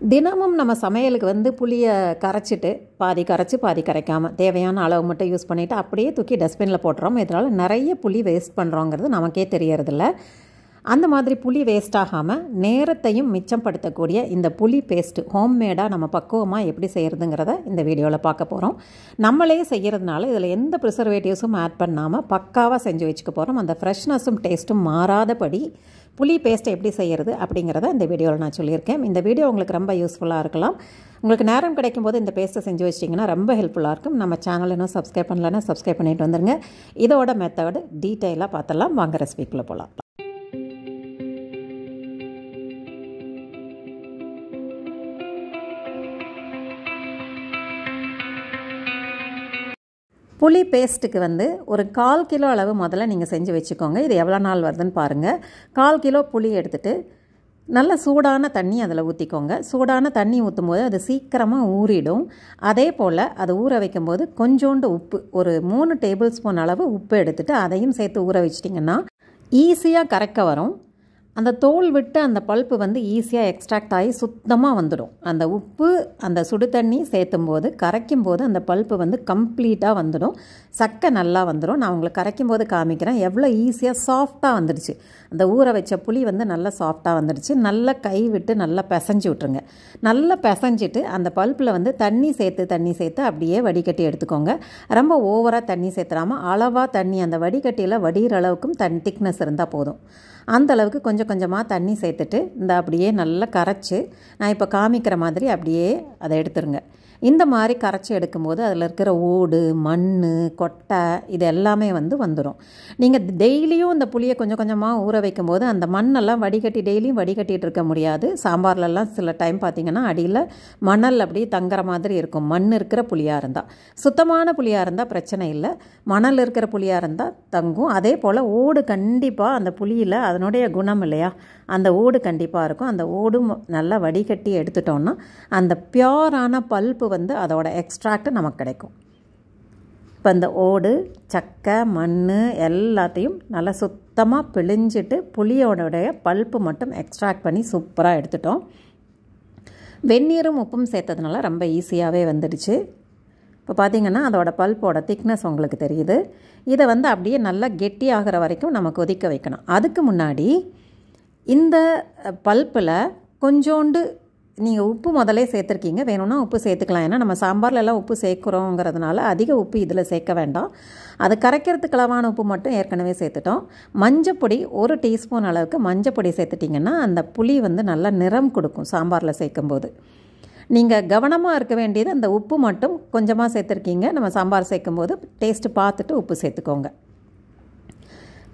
தினமும் நம்ம சமையலுக்கு வந்து புளியை கரைச்சிட்டு பாதி கரைச்சி பாதி கரைக்காமல் தேவையான அளவு மட்டும் யூஸ் பண்ணிவிட்டு அப்படியே தூக்கி டஸ்ட்பினில் போட்டுறோம். இதனால் நிறைய புளி வேஸ்ட் பண்ணுறோங்கிறது நமக்கே தெரியறதில்ல. அந்த மாதிரி புளி வேஸ்ட் ஆகாமல் நேரத்தையும் மிச்சப்படுத்தக்கூடிய இந்த புளி பேஸ்ட்டு ஹோம்மேடாக நம்ம பக்குவமாக எப்படி செய்கிறதுங்கிறத இந்த வீடியோவில் பார்க்க போகிறோம். நம்மளே செய்கிறதுனால இதில் எந்த ப்ரிசர்வேட்டிவ்ஸும் ஆட் பண்ணாமல் பக்காவாக செஞ்சு வச்சுக்க போகிறோம். அந்த ஃப்ரெஷ்னஸும் டேஸ்ட்டும் மாறாதபடி புளி பேஸ்ட்டை எப்படி செய்கிறது அப்படிங்கிறத இந்த வீடியோவில் நான் சொல்லியிருக்கேன். இந்த வீடியோ உங்களுக்கு ரொம்ப யூஸ்ஃபுல்லாக இருக்கலாம். உங்களுக்கு நேரம் கிடைக்கும் போது இந்த பேஸ்ட்டை செஞ்சு வச்சிட்டிங்கன்னா ரொம்ப ஹெல்ப்ஃபுல்லாக இருக்கும். நம்ம சேனல் இன்னும் சப்ஸ்கிரைப் பண்ணலன்னா சப்ஸ்கிரைப் பண்ணிட்டு வந்துடுங்க. இதோட மெத்தடு டீட்டெயிலாக பார்த்தலாம். வாங்க ரெசிபிக்குள்ளே போகலாம். புளி பேஸ்ட்டுக்கு வந்து ஒரு 1/4 கிலோ அளவு முதல்ல நீங்கள் செஞ்சு வச்சுக்கோங்க. இது எவ்வளோ நாள் வருதுன்னு பாருங்கள். 1/4 கிலோ புளி எடுத்துகிட்டு நல்ல சூடான தண்ணி அதில் ஊற்றிக்கோங்க. சூடான தண்ணி ஊற்றும் போது அது சீக்கிரமாக ஊறிடும். அதே போல் அதை ஊற வைக்கும்போது கொஞ்சோண்டு உப்பு, ஒரு 3 டேபிள் ஸ்பூன் அளவு உப்பு எடுத்துகிட்டு அதையும் சேர்த்து ஊற வச்சிட்டிங்கன்னா ஈஸியாக கரைக்க வரும். அந்த தோல் விட்டு அந்த பல்ப்பு வந்து ஈஸியாக எக்ஸ்ட்ராக்ட் ஆகி சுத்தமாக வந்துடும். அந்த உப்பு அந்த சுடு தண்ணி சேர்த்தும் போது கரைக்கும் போது அந்த பல்ப்பு வந்து கம்ப்ளீட்டாக வந்துடும். சக்கை நல்லா வந்துடும். நான் உங்களுக்கு கரைக்கும் போது காமிக்கிறேன் எவ்வளோ ஈஸியாக சாஃப்டாக வந்துடுச்சு. அந்த ஊற வச்ச புளி வந்து நல்லா சாஃப்டாக வந்துடுச்சு. நல்லா கை விட்டு நல்லா பிசைஞ்சு விட்ருங்க. நல்லா பிசைஞ்சிட்டு அந்த பல்ப்பில் வந்து தண்ணி சேர்த்து அப்படியே வடிகட்டி எடுத்துக்கோங்க. ரொம்ப ஓவராக தண்ணி சேர்த்துறாமல் அளவாக தண்ணி அந்த வடிகட்டியில் வடிகிற அளவுக்கும் திக்னஸ் இருந்தால் போதும். அந்த அளவுக்கு கொஞ்சம் கொஞ்சமாக தண்ணி சேர்த்துட்டு இந்த அப்படியே நல்லா கரைச்சி நான் இப்போ காமிக்கிற மாதிரி அப்படியே அதை எடுத்துருங்க. இந்த மாதிரி கரைச்சி எடுக்கும்போது அதில் இருக்கிற ஓடு, மண், கொட்டை இது எல்லாமே வந்து வந்துடும். நீங்கள் டெய்லியும் இந்த புளியை கொஞ்சம் கொஞ்சமாக ஊற வைக்கும்போது அந்த மண்ணெல்லாம் வடிகட்டி டெய்லியும் வடிகட்டிகிட்டு இருக்க முடியாது. சாம்பார்லலாம் சில டைம் பார்த்திங்கன்னா அடியில் மணல் அப்படியே தங்குற மாதிரி இருக்கும். மண் இருக்கிற புளியாக இருந்தால், சுத்தமான புளியாக இருந்தால் பிரச்சனை இல்லை. மணல் இருக்கிற புளியாக இருந்தால் தங்கும். அதே போல் ஓடு கண்டிப்பாக அந்த புளியில் அதனுடைய குணம் இல்லையா, அந்த ஓடு கண்டிப்பாக இருக்கும். அந்த ஓடும் நல்லா வடிகட்டி எடுத்துட்டோன்னா அந்த பியோரான பல்ப்பு வந்து அதோட எக்ஸ்ட்ராக்ட் நமக்கு கிடைக்கும். இப்போ இந்த ஓடு, சக்கை, மண் எல்லாத்தையும் நல்லா சுத்தமாக பிழிஞ்சிட்டு புளியோடைய பல்ப்பு மட்டும் எக்ஸ்ட்ராக்ட் பண்ணி சூப்பராக எடுத்துட்டோம். வெந்நீரும் உப்பும் சேர்த்ததுனால ரொம்ப ஈஸியாகவே வந்துடுச்சு. இப்போ பார்த்திங்கன்னா அதோட பல்ப்போட திக்னஸ் உங்களுக்கு தெரியுது. இதை வந்து அப்படியே நல்லா கெட்டி ஆகிற வரைக்கும் நம்ம கொதிக்க வைக்கணும். அதுக்கு முன்னாடி இந்த பல்ப்பில் கொஞ்சோண்டு நீங்கள் உப்பு முதலே சேர்த்துருக்கீங்க, வேணும்னா உப்பு சேர்த்துக்கலாம். ஏன்னா நம்ம சாம்பார்லலாம் உப்பு சேர்க்குறோங்கிறதுனால அதிக உப்பு இதில் சேர்க்க வேண்டாம். அது கரைக்கிறதுக்கு அளவான உப்பு மட்டும் ஏற்கனவே சேர்த்துட்டோம். மஞ்சப்பொடி 1 டீஸ்பூன் அளவுக்கு மஞ்சப்பொடி சேர்த்துட்டிங்கன்னா அந்த புளி வந்து நல்லா நிறம் கொடுக்கும் சாம்பாரில் சேர்க்கும்போது. நீங்கள் கவனமாக இருக்க வேண்டியது அந்த உப்பு மட்டும் கொஞ்சமாக சேர்த்துருக்கீங்க. நம்ம சாம்பார் சேர்க்கும்போது டேஸ்ட்டு பார்த்துட்டு உப்பு சேர்த்துக்கோங்க.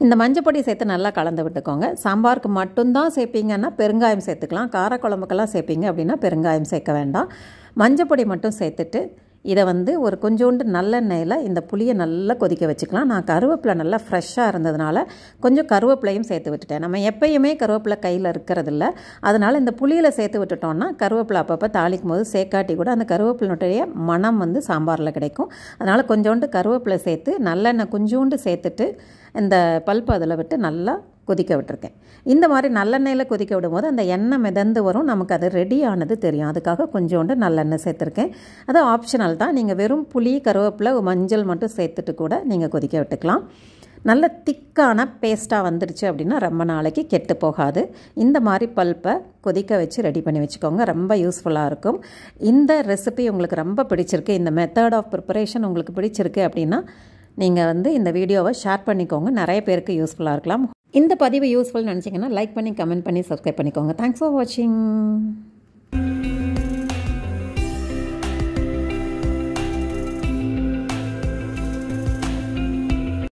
இந்த மஞ்சப்பொடி சேர்த்து நல்லா கலந்து விட்டுக்கோங்க. சாம்பாருக்கு மட்டும்தான் சேர்ப்பீங்கன்னா பெருங்காயம் சேர்த்துக்கலாம். காரக்குழம்புக்கெல்லாம் சேர்ப்பீங்க அப்படின்னா பெருங்காயம் சேர்க்க வேண்டாம். மஞ்சப்பொடி மட்டும் சேர்த்துட்டு இதை வந்து ஒரு கொஞ்சோண்டு நல்லெண்ணெயில் இந்த புளியை நல்லா கொதிக்க வச்சுக்கலாம். நான் கருவேப்பிலை நல்லா ஃப்ரெஷ்ஷாக இருந்ததுனால கொஞ்சம் கருவேப்பிலையும் சேர்த்து விட்டுட்டேன். நம்ம எப்பயுமே கருவேப்பிலை கையில் இருக்கிறதில்ல. அதனால் இந்த புளியில் சேர்த்து விட்டுட்டோன்னா கருவேப்பிலை அப்பப்போ தாளிக்கும் போது சேர்க்காட்டி கூட அந்த கருவேப்பிலைனுடைய மனம் வந்து சாம்பாரில் கிடைக்கும். அதனால் கொஞ்சோண்டு கருவேப்பிலை சேர்த்து நல்லெண்ணெய் கொஞ்சோண்டு சேர்த்துட்டு இந்த பல்ப்பு அதில் விட்டு நல்லா கொதிக்க விட்டுருக்கேன். இந்த மாதிரி நல்லெண்ணெயில் கொதிக்க விடும்போது அந்த எண்ணெய் மிதந்து வரும், நமக்கு அது ரெடி ஆனது தெரியும். அதுக்காக கொஞ்சோண்டு நல்லெண்ணெய் சேர்த்துருக்கேன். அது ஆப்ஷனல் தான். நீங்கள் வெறும் புளி, கருவேப்பிலை, மஞ்சள் மட்டும் சேர்த்துட்டு கூட நீங்கள் கொதிக்க விட்டுக்கலாம். நல்ல திக்கான பேஸ்ட்டாக வந்துடுச்சு அப்படின்னா ரொம்ப நாளைக்கு கெட்டு போகாது. இந்த மாதிரி பல்ப்பை கொதிக்க வச்சு ரெடி பண்ணி வச்சுக்கோங்க. ரொம்ப யூஸ்ஃபுல்லாக இருக்கும். இந்த ரெசிபி உங்களுக்கு ரொம்ப பிடிச்சிருக்கு, இந்த மெத்தட் ஆஃப் ப்ரிப்பரேஷன் உங்களுக்கு பிடிச்சிருக்கு அப்படின்னா நீங்கள் வந்து இந்த வீடியோவை ஷேர் பண்ணிக்கோங்க. நிறைய பேருக்கு யூஸ்ஃபுல்லாக இருக்கலாம். இந்த பதிவு யூஸ்ஃபுல் நினச்சிங்கன்னா லைக் பண்ணி, கமெண்ட் பண்ணி, சப்ஸ்கிரைப் பண்ணிக்கோங்க. தேங்க்ஸ் ஃபார் வாட்சிங்.